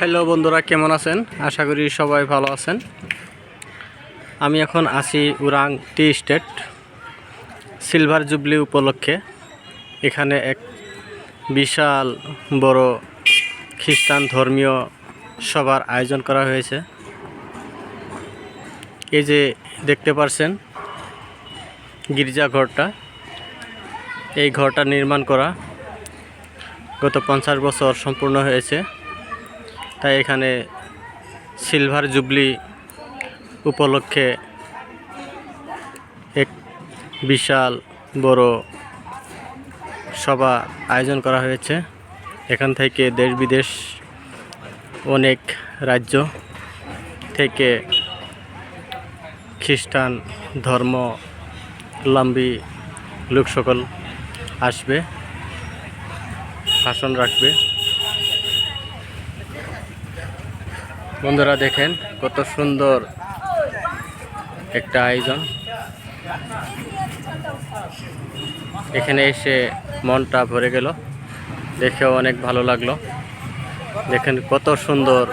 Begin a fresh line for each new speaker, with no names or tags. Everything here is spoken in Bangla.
হ্যালো বন্ধুরা, কেমন আছেন? আশা করি সবাই ভালো আছেন। আমি এখন আছি উরাং টি স্টেট সিলভার জুবলি উপলক্ষে। এখানে এক বিশাল বড় খ্রিস্টান ধর্মীয় সভার আয়োজন করা হয়েছে। এই যে দেখতে পাচ্ছেন গির্জা ঘরটা, এই ঘরটা নির্মাণ করা গত 50 বছর সম্পূর্ণ হয়েছে। তাই এখানে সিলভার জুবলি উপলক্ষে এক বিশাল বড় সভা আয়োজন করা হয়েছে। এখান থেকে দেশ বিদেশ অনেক রাজ্য থেকে খ্রিস্টান ধর্মাবলম্বী লোক সকল আসবে, ভাষণ রাখবে। বন্ধুরা দেখেন কত সুন্দর একটা আয়োজন। এখানে এসে মনটা ভরে গেল, দেখেও অনেক ভালো লাগলো। দেখেন কত সুন্দর